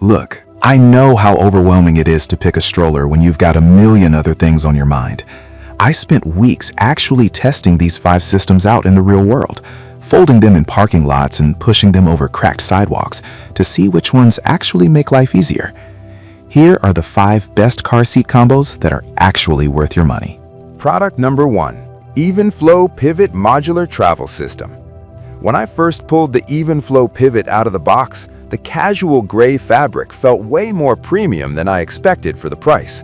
Look, I know how overwhelming it is to pick a stroller when you've got a million other things on your mind. I spent weeks actually testing these 5 systems out in the real world, folding them in parking lots and pushing them over cracked sidewalks to see which ones actually make life easier. Here are the 5 best car seat combos that are actually worth your money. Product number 1. Even Flow Pivot Modular Travel System. When I first pulled the Even Flow Pivot out of the box, the casual gray fabric felt way more premium than I expected for the price.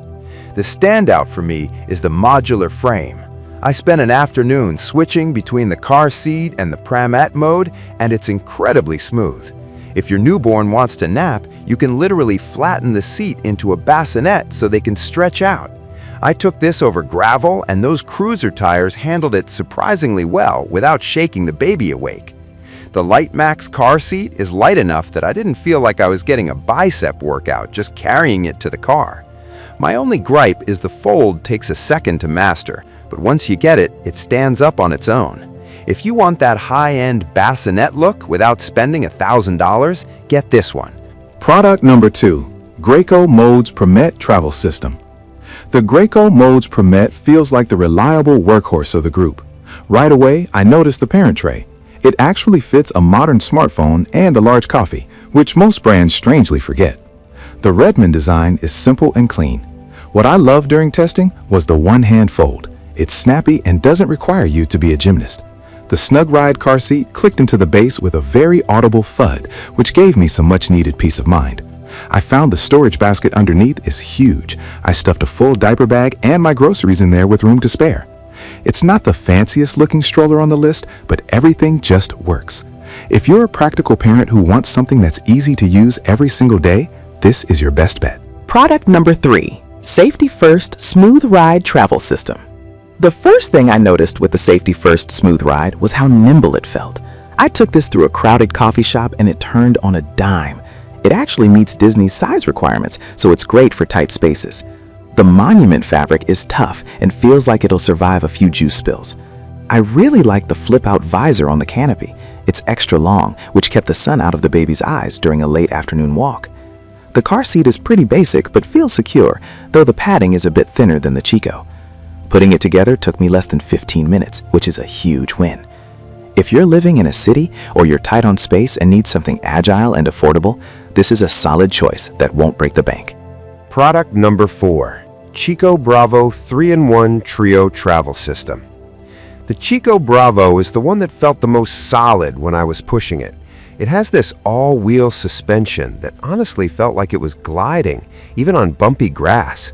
The standout for me is the modular frame. I spent an afternoon switching between the car seat and the pramette mode, and it's incredibly smooth. If your newborn wants to nap, you can literally flatten the seat into a bassinet so they can stretch out. I took this over gravel, and those cruiser tires handled it surprisingly well without shaking the baby awake. The Light Max car seat is light enough that I didn't feel like I was getting a bicep workout just carrying it to the car. My only gripe is the fold takes a second to master, but once you get it, it stands up on its own. If you want that high-end bassinet look without spending $1,000, get this one. Product number 2. Graco Modes Pramette Travel System. The Graco Modes Pramette feels like the reliable workhorse of the group. Right away, I noticed the parent tray. It actually fits a modern smartphone and a large coffee, which most brands strangely forget. The Redmond design is simple and clean. What I loved during testing was the one-hand fold. It's snappy and doesn't require you to be a gymnast. The Snug Ride car seat clicked into the base with a very audible thud, which gave me some much-needed peace of mind. I found the storage basket underneath is huge. I stuffed a full diaper bag and my groceries in there with room to spare. It's not the fanciest looking stroller on the list, but everything just works. If you're a practical parent who wants something that's easy to use every single day, this is your best bet. Product number 3. Safety First Smooth Ride Travel System. The first thing I noticed with the Safety First Smooth Ride was how nimble it felt. I took this through a crowded coffee shop and it turned on a dime. It actually meets Disney's size requirements, so it's great for tight spaces. The Monument fabric is tough and feels like it'll survive a few juice spills. I really like the flip-out visor on the canopy. It's extra long, which kept the sun out of the baby's eyes during a late afternoon walk. The car seat is pretty basic but feels secure, though the padding is a bit thinner than the Chico. Putting it together took me less than 15 minutes, which is a huge win. If you're living in a city or you're tight on space and need something agile and affordable, this is a solid choice that won't break the bank. Product number 4. Chico Bravo 3-in-1 Trio Travel System. The Chico Bravo is the one that felt the most solid when I was pushing it. It has this all-wheel suspension that honestly felt like it was gliding, even on bumpy grass.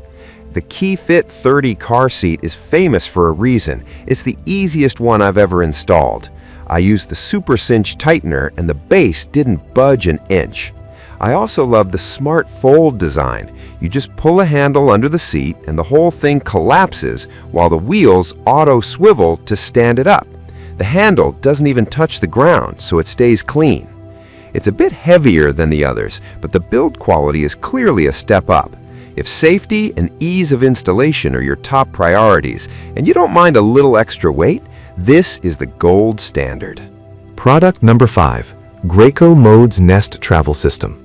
The KeyFit 30 car seat is famous for a reason. It's the easiest one I've ever installed. I used the Super Cinch tightener and the base didn't budge an inch. I also love the smart fold design. You just pull a handle under the seat and the whole thing collapses while the wheels auto swivel to stand it up. The handle doesn't even touch the ground, so it stays clean. It's a bit heavier than the others, but the build quality is clearly a step up. If safety and ease of installation are your top priorities, and you don't mind a little extra weight, this is the gold standard. Product number 5. Graco Modes Nest Travel System.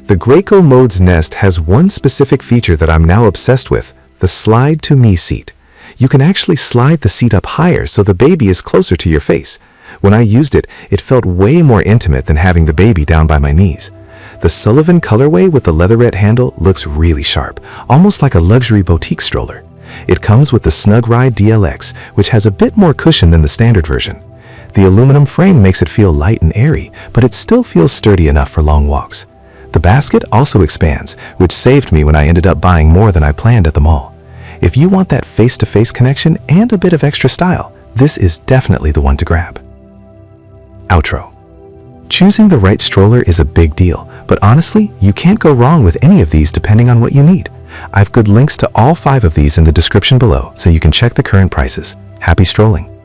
The Graco Modes Nest has one specific feature that I'm now obsessed with, the Slide to Me seat. You can actually slide the seat up higher so the baby is closer to your face. When I used it, it felt way more intimate than having the baby down by my knees. The Sullivan colorway with the leatherette handle looks really sharp, almost like a luxury boutique stroller. It comes with the Snug Ride DLX, which has a bit more cushion than the standard version. The aluminum frame makes it feel light and airy, but it still feels sturdy enough for long walks. The basket also expands, which saved me when I ended up buying more than I planned at the mall. If you want that face-to-face connection and a bit of extra style, this is definitely the one to grab. Outro. Choosing the right stroller is a big deal, but honestly, you can't go wrong with any of these depending on what you need. I've good links to all 5 of these in the description below, so you can check the current prices. Happy strolling!